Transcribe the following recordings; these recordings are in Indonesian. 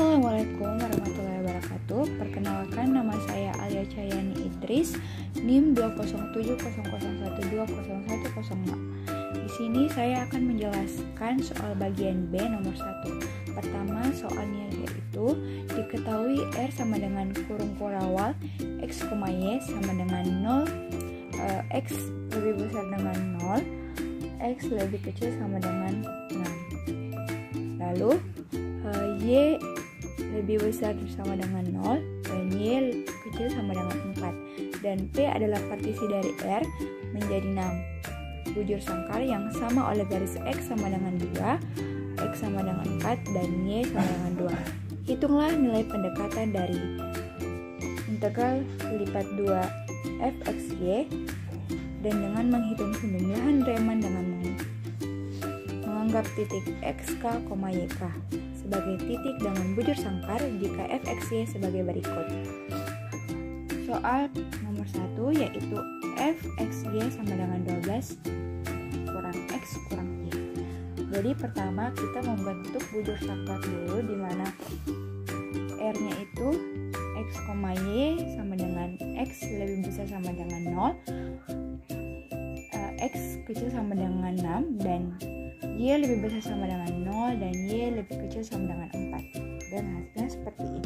Assalamualaikum warahmatullahi wabarakatuh. Perkenalkan, nama saya Alia Chayani Idris, NIM 20700120110. Di sini saya akan menjelaskan soal bagian B nomor 1. Pertama, soalnya yaitu diketahui R sama dengan kurung kurawal X, Y sama dengan 0, X lebih besar dengan 0, X lebih kecil sama dengan 6. Lalu Y lebih besar sama dengan 0 dan Y kecil sama dengan 4, dan P adalah partisi dari R menjadi 6 bujur sangkar yang sama oleh garis X sama dengan 2, X sama dengan 4, dan Y sama dengan 2. Hitunglah nilai pendekatan dari integral lipat 2 f(x,y) dan dengan menghitung pemilihan Riemann dengan menganggap titik x, k, y, k sebagai titik dengan bujur sangkar jika f(x,y) sebagai berikut. Soal nomor 1 yaitu f(x,y) sama dengan 12 kurang x kurang y. Jadi pertama kita membentuk bujur sangkar dulu, di mana R-nya itu x, y sama dengan x lebih besar sama dengan 0, x kecil sama dengan 6, dan Y lebih besar sama dengan 0, dan Y lebih kecil sama dengan 4. Dan hasilnya seperti ini.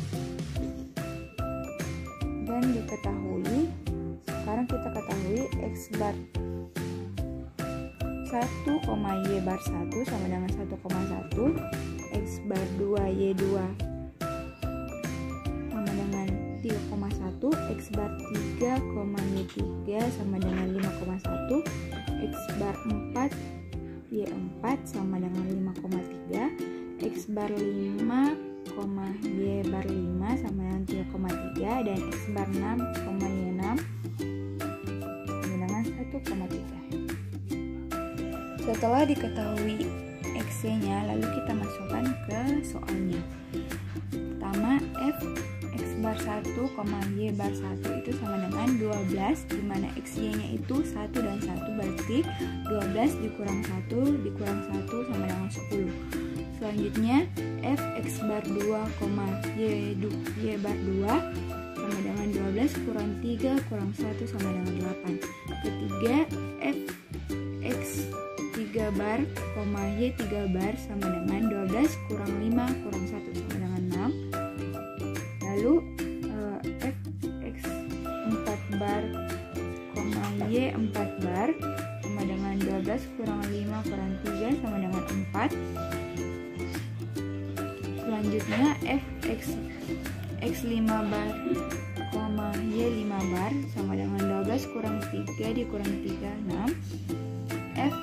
Dan diketahui, sekarang kita ketahui X bar 1, Y bar 1 sama dengan 1,1, X bar 2, Y 2 sama dengan 3,1, X bar 3, Y 3 sama dengan 5,1, X bar 4, Y 4 sama dengan 5,3, X bar 5, Y bar 5 sama dengan 3,3, dan X bar 6, Y 6 sama dengan 1,3. Setelah diketahui X-nya, lalu kita masukkan ke soalnya. Pertama, F X bar 1, Y bar 1 itu sama dengan 12, dimana XY-nya itu 1 dan 1, berarti 12 dikurang 1 dikurang 1 sama dengan 10. Selanjutnya, F X bar 2, Y bar 2 sama dengan 12 kurang 3 kurang 1 sama dengan 8. Ketiga, F X 3 bar, Y 3 bar sama dengan 12 kurang 5 kurang 1 sama dengan 6. Lalu F X 4 bar, Y 4 bar sama dengan 12 kurang 5 kurang 3 sama dengan 4. Selanjutnya F X 5 bar, Y 5 bar sama dengan 12 kurang 3 dikurang 3, 6. F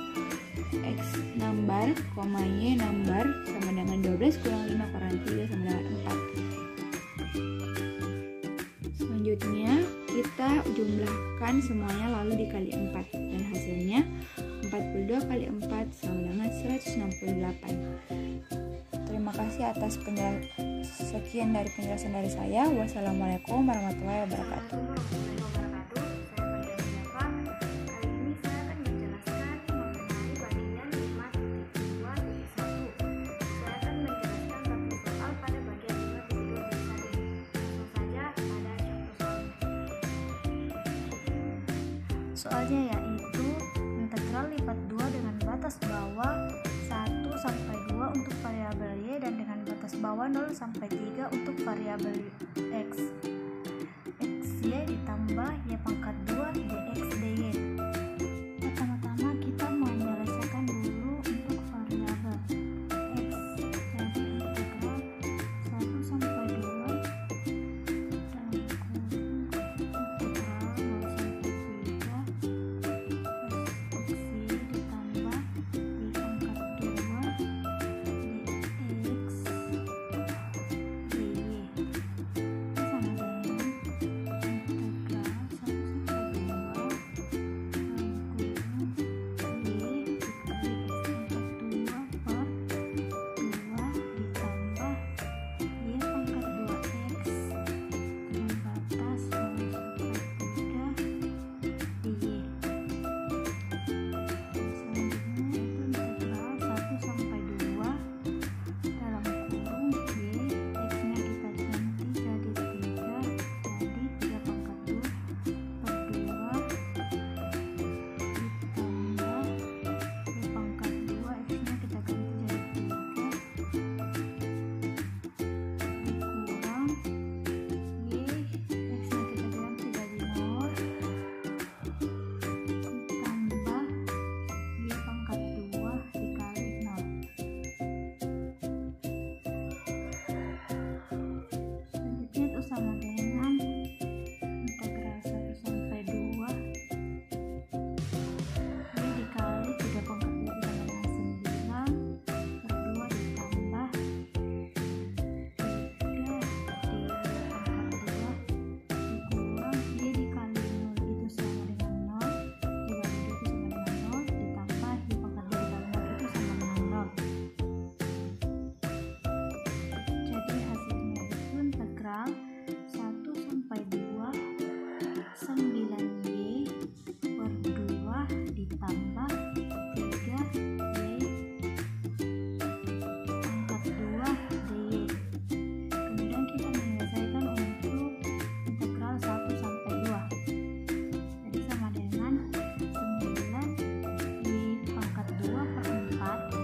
X 6 bar, Y 6 bar sama dengan 12 kurang 5 kurang 3 sama dengan 4. Selanjutnya kita jumlahkan semuanya lalu dikali 4, dan hasilnya 42 kali 4 sama dengan 168. Terima kasih atas sekian dari penjelasan dari saya. Wassalamualaikum warahmatullahi wabarakatuh. Soalnya yaitu integral lipat 2 dengan batas bawah 1 sampai 2 untuk variabel Y dan dengan batas bawah 0 sampai 3 untuk variabel X. XY ditambah Y pangkat 2 dx dy. Pertama-tama kita menyelesaikan dulu untuk variabel X. Jadi integral 1 sampai 2 dan integral 0 sampai 3 ditambah Y pangkat 2 dx dy sama dengan integral 1 sampai sama dengan integral 1 sampai 2 Y dikali 3 pangkat 2 sama dengan 9 per 2 ditambah 3 dikurang Y dikali 0 itu sama dengan 0 dibagi 2 itu sama dengan 0 ditambah Y pangkat 2 dikali 0 itu sama dengan 0. Jadi hasilnya itu integral 1 sampai 2 9Y per 2 ditambah 3Y pangkat 2 dy. Kemudian kita menyelesaikan untuk integral 1 sampai 2. Jadi sama dengan 9Y pangkat 2 per 4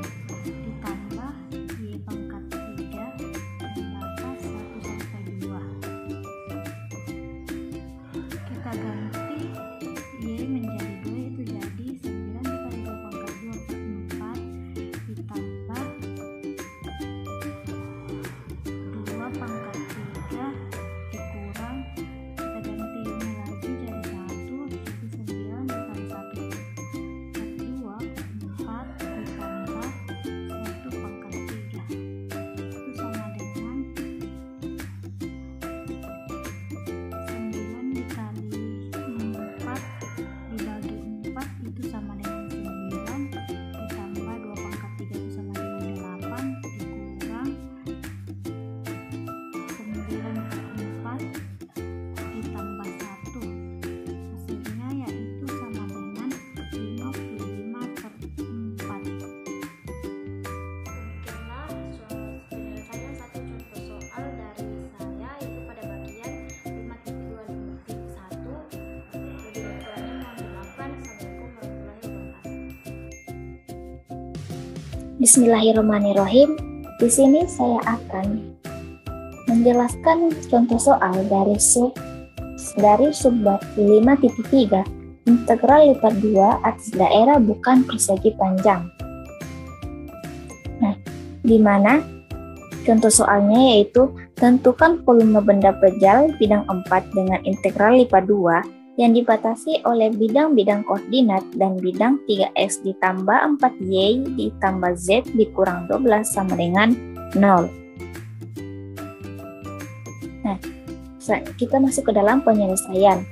ditambah Y pangkat 3 dan batas 1 sampai 2. Kita ganti Y menjadi 2 itu jadi 9 dikali 2 pangkat 2 per 4 ditambah 2 pangkat 3 dikurang kita ganti Y lagi jadi 1 jadi 9 dikali 1 per 2 per 4 ditambah 1 pangkat 3 itu sama dengan 9 dikali 4 dibagi 4 itu sama dengan 9 ditambah 2 pangkat 3 itu sama dengan 8 dikurang 9 per 4 ditambah 1 hasilnya yaitu sama dengan 55 per 4. Demikianlah penyelesaian satu contoh soal dari saya yaitu pada bagian 5.2.1. Lebih kurangnya mohon dimaafkan. Assalamualaikum warahmatullahi wabarakatuh. Bismillahirrahmanirrahim. Di sini saya akan menjelaskan contoh soal dari subbab 5.3 integral lipat 2 atas daerah bukan persegi panjang. Nah, di mana contoh soalnya yaitu tentukan volume benda pejal bidang 4 dengan integral lipat 2 yang dibatasi oleh bidang-bidang koordinat dan bidang 3x ditambah 4y ditambah z dikurang 12 sama dengan 0. Nah, kita masuk ke dalam penyelesaian.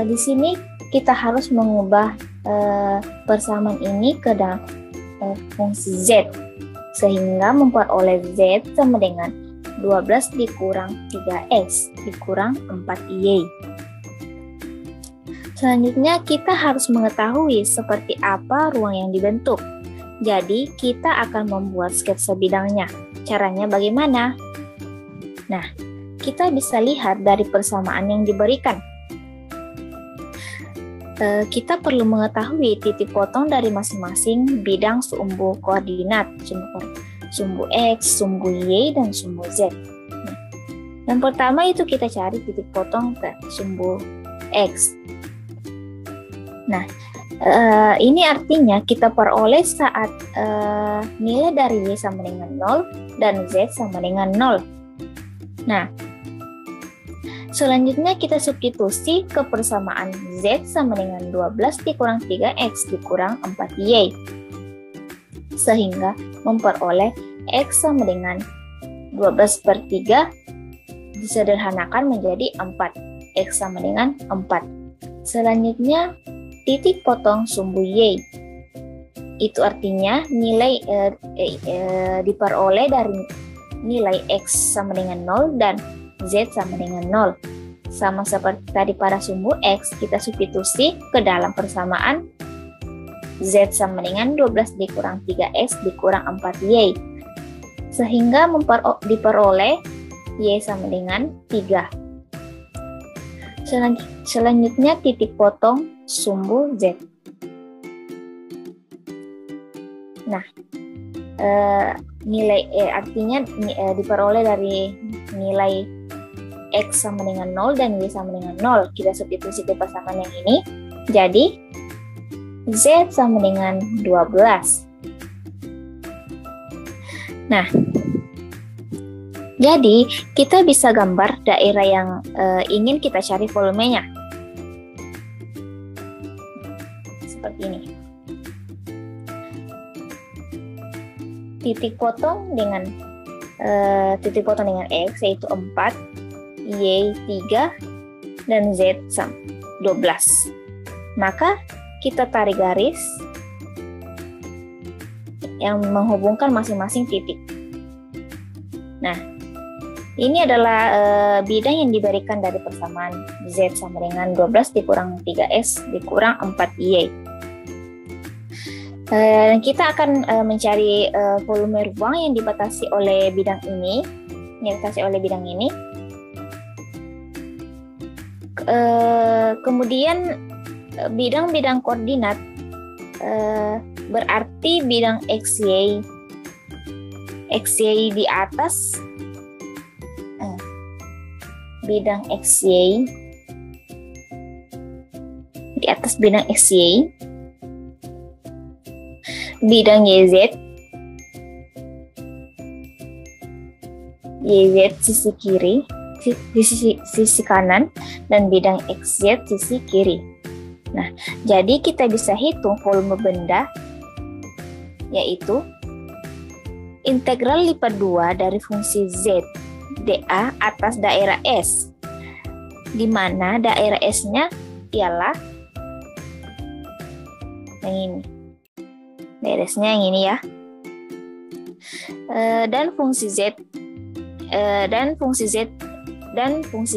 Di sini kita harus mengubah persamaan ini ke dalam fungsi z sehingga memperoleh z sama dengan 12 dikurang 3x dikurang 4y. Selanjutnya kita harus mengetahui seperti apa ruang yang dibentuk. Jadi kita akan membuat sketsa bidangnya. Caranya bagaimana? Nah, kita bisa lihat dari persamaan yang diberikan. Kita perlu mengetahui titik potong dari masing-masing bidang sumbu koordinat, sumbu X, sumbu Y, dan sumbu Z. Nah, yang pertama itu kita cari titik potong ke sumbu X. Nah, ini artinya kita peroleh saat nilai dari Y sama dengan 0 dan Z sama dengan 0. Nah, selanjutnya kita substitusi ke persamaan Z sama dengan 12 dikurang 3X dikurang 4Y. Sehingga memperoleh X sama dengan 12 per 3 disederhanakan menjadi 4. X sama dengan 4. Selanjutnya titik potong sumbu Y. Itu artinya nilai diperoleh dari nilai X sama dengan 0 dan Z sama dengan 0. Sama seperti tadi pada sumbu X, kita substitusi ke dalam persamaan Z sama dengan 12 dikurang 3X dikurang 4Y. Sehingga diperoleh Y sama dengan 3. Selanjutnya titik potong sumbu Z. Nah, nilai artinya diperoleh dari nilai X sama dengan 0 dan Y sama dengan 0. Kita substitusi ke pasangan yang ini. Jadi, Z sama dengan 12. Nah, Jadi, kita bisa gambar daerah yang ingin kita cari volumenya. Seperti ini. Titik potong dengan X yaitu 4, Y 3, dan Z 12. Maka kita tarik garis yang menghubungkan masing-masing titik. Nah, ini adalah bidang yang diberikan dari persamaan Z sama dengan 12 dikurang 3S dikurang 4Y. Kita akan mencari volume ruang yang dibatasi oleh bidang ini. Kemudian bidang-bidang koordinat berarti bidang XY di atas bidang XY di atas bidang XY, bidang YZ sisi kiri, sisi kanan, dan bidang XZ sisi kiri. Nah, jadi kita bisa hitung volume benda, yaitu integral lipat 2 dari fungsi Z dA atas daerah S, di mana daerah S-nya ialah yang ini. Daerah S-nya yang ini ya. Dan fungsi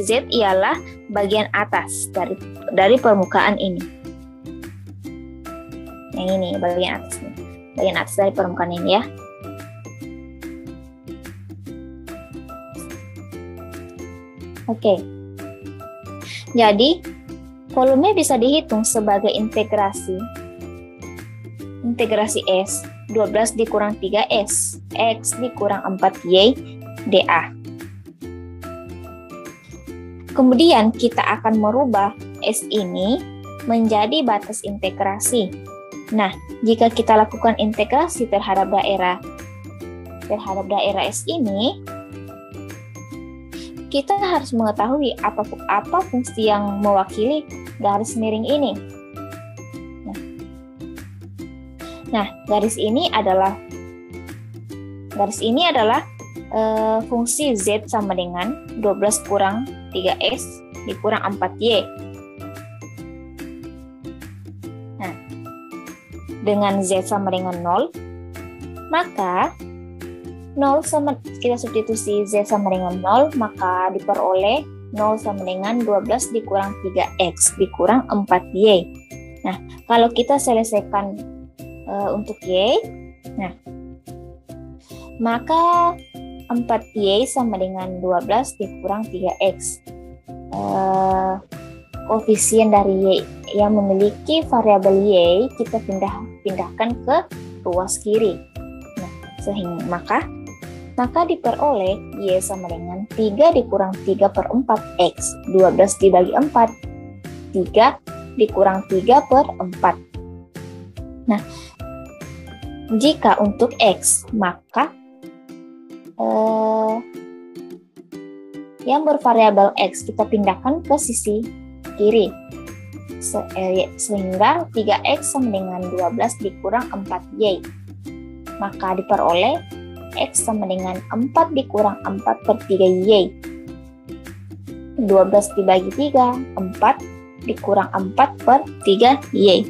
Z ialah bagian atas dari permukaan ini. Yang ini bagian atas nih. Bagian atas dari permukaan ini ya. Oke. Jadi, volume bisa dihitung sebagai integrasi S 12 dikurang 3S X dikurang 4Y dA. Kemudian kita akan merubah S ini menjadi batas integrasi. Nah, jika kita lakukan integrasi terhadap daerah S ini, kita harus mengetahui apa fungsi yang mewakili garis miring ini. Nah, garis ini adalah fungsi Z sama dengan 12 kurang 3S dikurang 4Y. Nah, dengan Z sama dengan 0, maka 0 sama, kita substitusi Z sama dengan 0, maka diperoleh 0 sama dengan 12 dikurang 3X dikurang 4Y. Nah, kalau kita selesaikan untuk Y, nah, maka 4Y sama dengan 12 dikurang 3X. Koefisien dari Y yang memiliki variabel Y kita pindahkan ke ruas kiri. Nah, sehingga maka diperoleh Y sama dengan 3 dikurang 3/4X. 12 dibagi 4, 3 dikurang 3/4. Nah, jika untuk X, maka yang bervariabel X kita pindahkan ke sisi kiri. Sehingga 3X sama dengan 12 dikurang 4Y. Maka diperoleh X sama dengan 4 dikurang 4/3Y. 12 dibagi 3, 4 dikurang 4/3Y.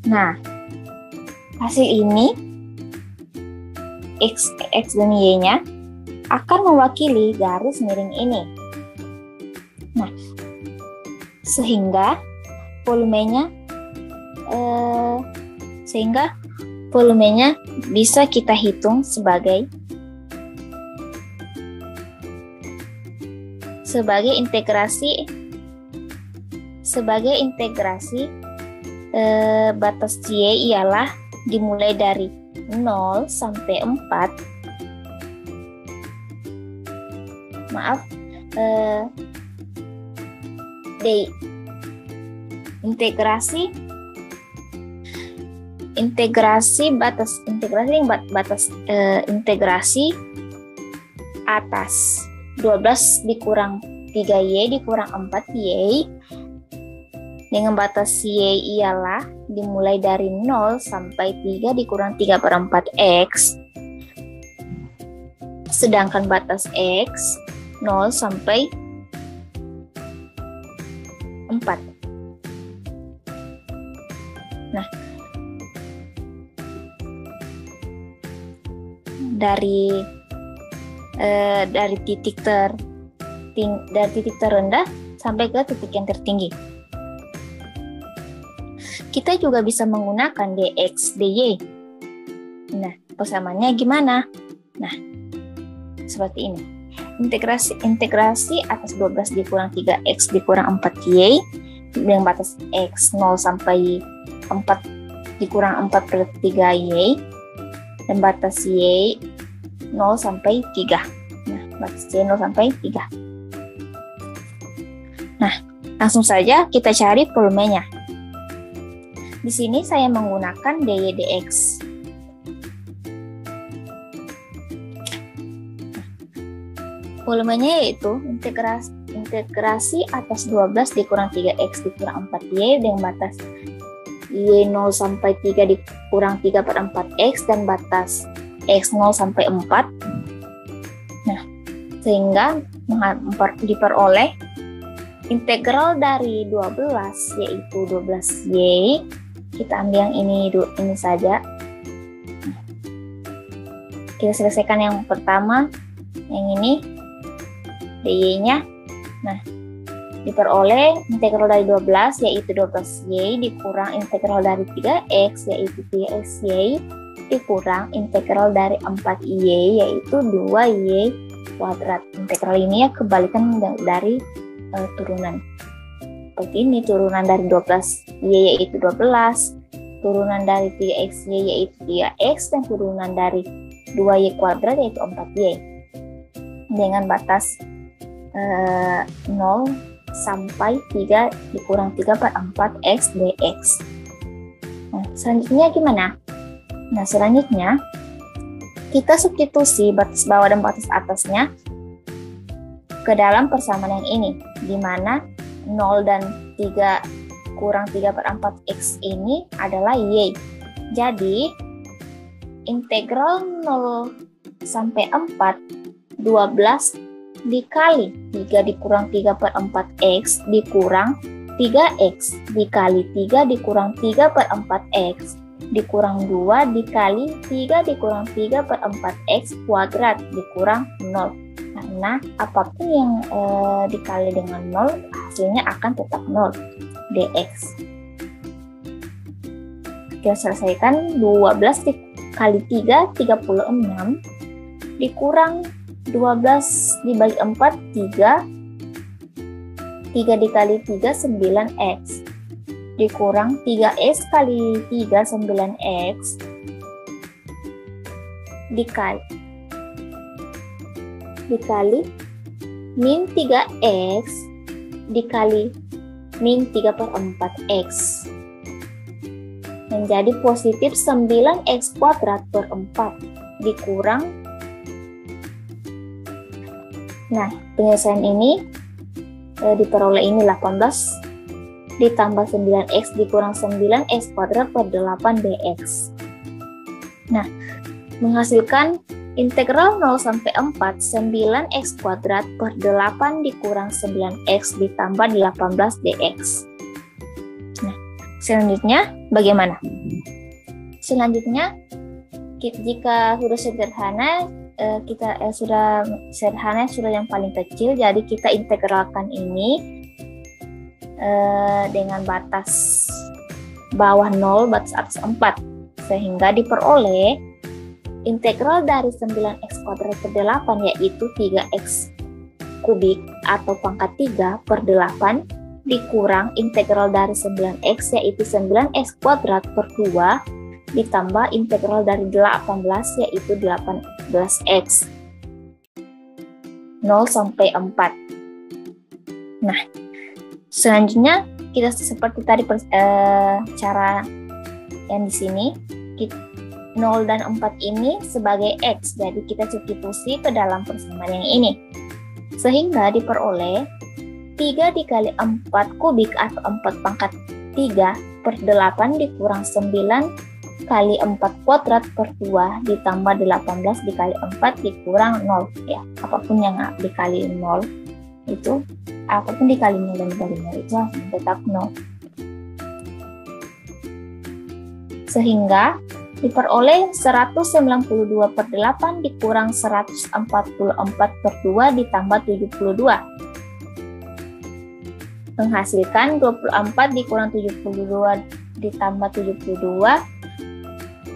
Nah, hasil ini X dan Y-nya akan mewakili garis miring ini. Nah, sehingga volumenya bisa kita hitung sebagai integrasi batas Y ialah dimulai dari 0 sampai 4. Integrasi integrasi atas 12 dikurang 3Y dikurang 4Y dengan batas Y ialah dimulai dari 0 sampai 3 dikurang 3/4X, sedangkan batas X 0 sampai 4. Nah, dari titik terendah sampai ke titik yang tertinggi. Kita juga bisa menggunakan dx dy. Nah, persamaannya gimana? Nah, seperti ini. Integrasi atas 12 dikurang 3x dikurang 4y dengan batas x 0 sampai 4 dikurang 4/3y dan batas y 0 sampai 3. Nah, batas y 0 sampai 3. Nah, langsung saja kita cari volumenya. Di sini saya menggunakan dy dx. Volumenya yaitu integrasi atas 12 dikurang 3x dikurang 4y dengan batas y 0 sampai 3 dikurang 3/4x dan batas x 0 sampai 4. Nah, sehingga diperoleh integral dari 12 yaitu 12y. Kita ambil yang ini saja. Kita selesaikan yang pertama, yang ini dy-nya. Nah, diperoleh integral dari 12 yaitu 12y dikurang integral dari 3x yaitu 3xy dikurang integral dari 4y yaitu 2y kuadrat. Integral ini ya kebalikan dari turunan. Seperti ini, turunan dari 12y yaitu 12, turunan dari 3xy yaitu 3x, dan turunan dari 2y kuadrat yaitu 4y dengan batas 0 sampai 3 dikurang 3/4x dx. Nah, selanjutnya gimana? Nah, selanjutnya kita substitusi batas bawah dan batas atasnya ke dalam persamaan yang ini, di mana 0 dan 3 kurang 3/4x ini adalah y. Jadi, integral 0 sampai 4, 12 dikali 3 dikurang 3/4x dikurang 3x dikali 3 dikurang 3/4x dikurang 2 dikali 3 dikurang 3/4x kuadrat dikurang 0. Karena apapun yang dikali dengan 0 hasilnya akan tetap 0 dx. Kita selesaikan 12 dikali 3 36 dikurang 12 dibagi 4 3 dikali 3 9x dikurang 3x kali 3 9x dikali min 3x dikali min 3/4x menjadi positif 9x kuadrat per 4 dikurang. Nah, penyelesaian ini diperoleh ini 18 ditambah 9x dikurang 9x kuadrat per 8 dx. Nah, menghasilkan integral 0 sampai 4 9x kuadrat per 8 dikurang 9x ditambah 18 dx. Nah, selanjutnya bagaimana? Selanjutnya, jika sudah sederhana, sudah yang paling kecil, jadi kita integralkan ini dengan batas bawah 0, batas atas 4, sehingga diperoleh integral dari 9x kuadrat per 8 yaitu 3x kubik atau pangkat 3 per 8 dikurang integral dari 9x yaitu 9x kuadrat per 2 ditambah integral dari 18 yaitu 18x 0 sampai 4. Nah, selanjutnya kita seperti tadi cara yang di sini 0 dan 4 ini sebagai X, jadi kita substitusi ke dalam persamaan yang ini. Sehingga diperoleh 3 dikali 4 kubik atau 4 pangkat 3 per 8 dikurang 9 kali 4 kuadrat per 2 ditambah 18 dikali 4 dikurang 0. Ya, apapun yang dikali 0 itu, apapun dikali 0 dan dikali 0 itu tetap 0. Sehingga diperoleh 192 per 8 dikurang 144 per 2 ditambah 72. Menghasilkan 24 dikurang 72 ditambah 72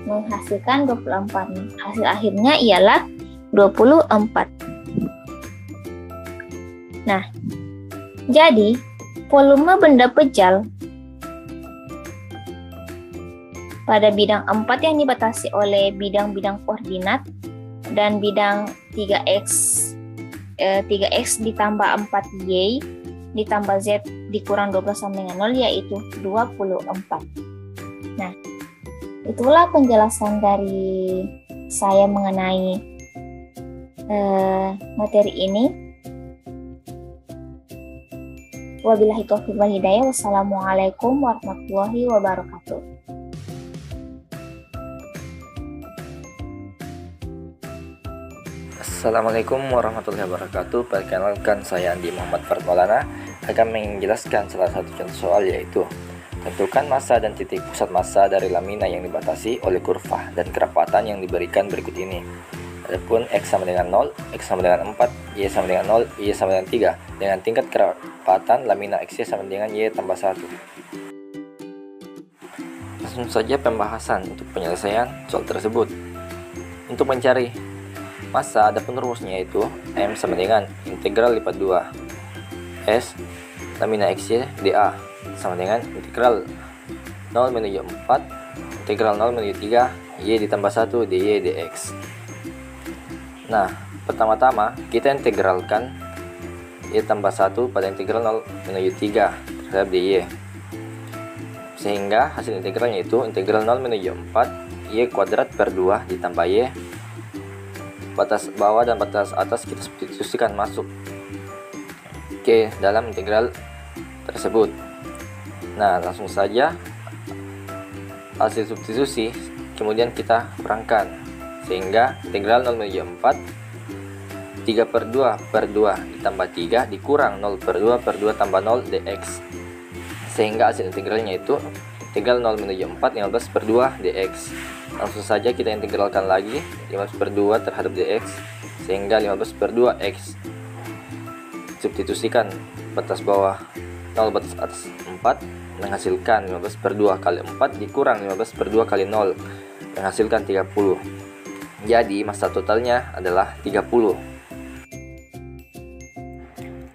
menghasilkan 24. Hasil akhirnya ialah 24. Nah, jadi volume benda pejal pada bidang 4 yang dibatasi oleh bidang-bidang koordinat dan bidang 3x ditambah 4y ditambah z dikurang 12 sama dengan 0 yaitu 24. Nah, itulah penjelasan dari saya mengenai materi ini. Wabillahi taufiq wal hidayah. Wassalamualaikum warahmatullahi wabarakatuh. Assalamualaikum warahmatullahi wabarakatuh. Perkenalkan, saya Andi Muhammad Fard Maulana akan menjelaskan salah satu contoh soal, yaitu tentukan massa dan titik pusat massa dari lamina yang dibatasi oleh kurva dan kerapatan yang diberikan berikut ini. Adapun X sama dengan 0, X sama dengan 4, Y sama dengan 0, Y sama dengan 3 dengan tingkat kerapatan lamina XY sama dengan Y tambah 1. Langsung saja pembahasan untuk penyelesaian soal tersebut. Untuk mencari massa, adapun rumusnya yaitu M sama dengan integral lipat 2 S lamina XY dA sama dengan integral 0 menuju 4 integral 0 menuju 3 Y ditambah 1 dy dx. Nah, pertama-tama kita integralkan Y tambah 1 pada integral 0 menuju 3 terhadap dy, sehingga hasil integralnya itu integral 0 menuju 4 Y kuadrat per 2 ditambah Y, batas bawah dan batas atas kita substitusikan masuk ke dalam integral tersebut. Nah, langsung saja hasil substitusi kemudian kita kurangkan, sehingga integral 0 menuju 4 3 per 2 per 2 ditambah 3 dikurang 0 per 2 per 2 tambah 0 dx, sehingga hasil integralnya itu integral 0 menuju 4 15 per 2 dx. Langsung saja kita integralkan lagi 15 per 2 terhadap dx, sehingga 15 per 2 x. Substitusikan batas bawah 0 batas atas 4 menghasilkan 15 per 2 kali 4 dikurang 15 per 2 kali 0 menghasilkan 30. Jadi massa totalnya adalah 30.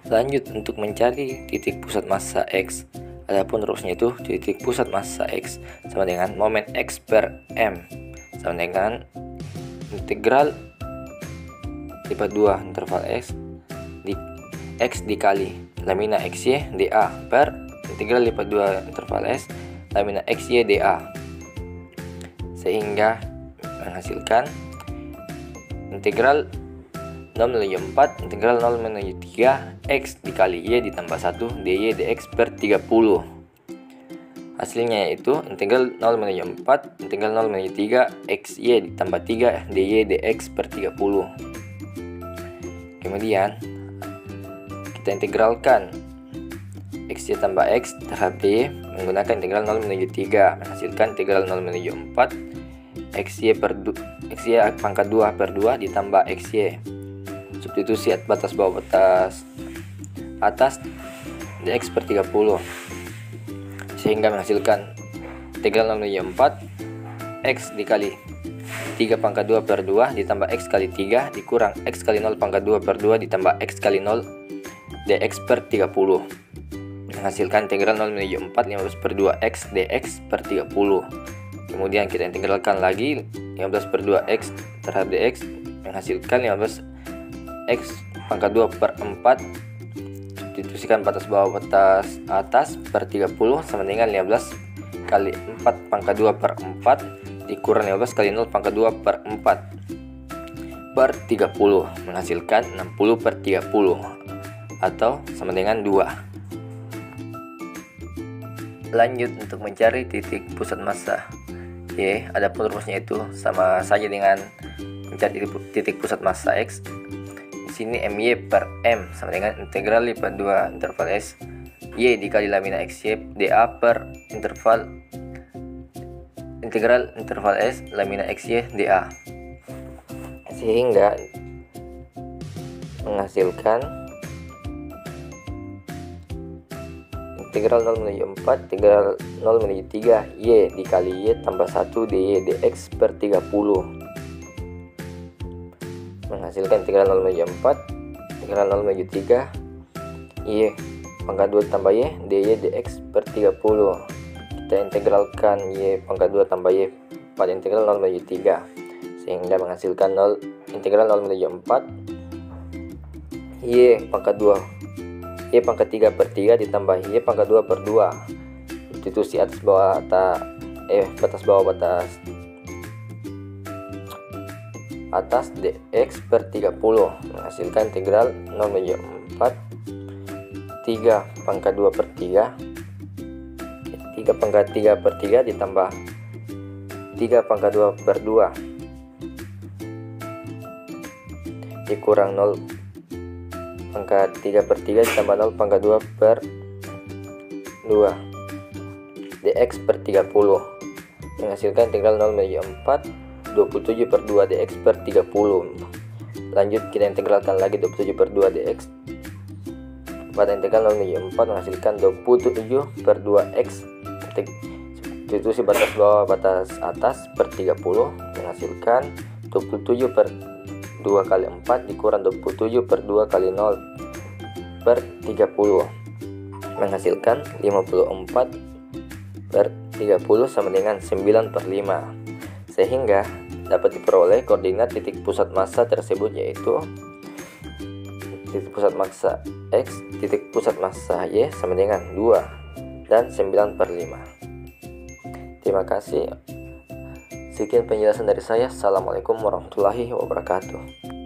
Lanjut untuk mencari titik pusat massa X. Adapun rumusnya itu titik pusat massa X sama dengan momen X per M sama dengan integral lipat 2 interval X dikali lamina XY dA per integral lipat 2 interval S lamina XY dA, sehingga menghasilkan integral 0 menuju 4 integral 0 menuju 3 X dikali Y ditambah 1 dy dx per 30. Hasilnya yaitu integral 0 menuju 4 integral 0 menuju 3 XY ditambah 3 dy dx per 30. Kemudian kita integralkan XY tambah X terhadap dy menggunakan integral 0 menuju 3 menghasilkan integral 0 menuju 4 XY pangkat 2 per 2 ditambah XY. Substitusi batas bawah batas atas dx per 30, sehingga menghasilkan integral 0 menuju 4 X dikali 3 pangkat 2 per 2 ditambah X kali 3 dikurang X kali 0 pangkat 2 per 2 ditambah X kali 0 dx per 30 menghasilkan integral 0 menuju 4 15 per 2 X dx per 30. Kemudian kita integralkan lagi 15 per 2 X terhadap dx menghasilkan 15 X pangkat 2 per 4. Substitusikan batas bawah batas atas per 30 sama dengan 15 kali 4 pangkat 2 per 4 dikurang 15 kali 0 pangkat 2 per 4 per 30 menghasilkan 60 per 30 atau sama dengan 2. Lanjut untuk mencari titik pusat massa Y. Adapun rumusnya itu sama saja dengan mencari titik pusat massa X. Di sini MY per M sama dengan integral lipat 2 interval S Y dikali lamina XY dA per integral interval S lamina XY dA, sehingga menghasilkan integral 0 menuju 4 integral 0 menuju 3 Y dikali Y tambah 1 dy dx per 30 menghasilkan integral 0 menuju 4 integral 0 menuju 3 Y pangkat 2 tambah Y dy dx per 30. Kita integralkan Y pangkat 2 tambah Y pada integral 0 menuju 3 sehingga menghasilkan 0 integral 0 menuju 4 Y pangkat 2 Y pangkat 3 per 3 ditambah Y pangkat 2 per 2 substitusi atas bawah atas dx per 30 menghasilkan integral 0 menuju 4 3 pangkat 2 per 3 3 pangkat 3 per 3 ditambah 3 pangkat 2 per 2 dikurang 0 pangkat 3 per 3 ditambah 0 pangkat 2 per 2 dx per 30 menghasilkan integral 0 menuju 4 27 per 2 dx per 30. Lanjut kita integralkan lagi 27 per 2 dx pada integral 0 menuju 4 menghasilkan 27 per 2x substitusi batas bawah batas atas per 30 menghasilkan 27 per 2 kali 4 dikurang 27 per 2 kali 0 per 30 menghasilkan 54 per 30 sama dengan 9 per 5, sehingga dapat diperoleh koordinat titik pusat massa tersebut yaitu titik pusat massa X, titik pusat massa Y sama dengan 2 dan 9 per 5. Terima kasih. Sekian penjelasan dari saya. Assalamualaikum warahmatullahi wabarakatuh.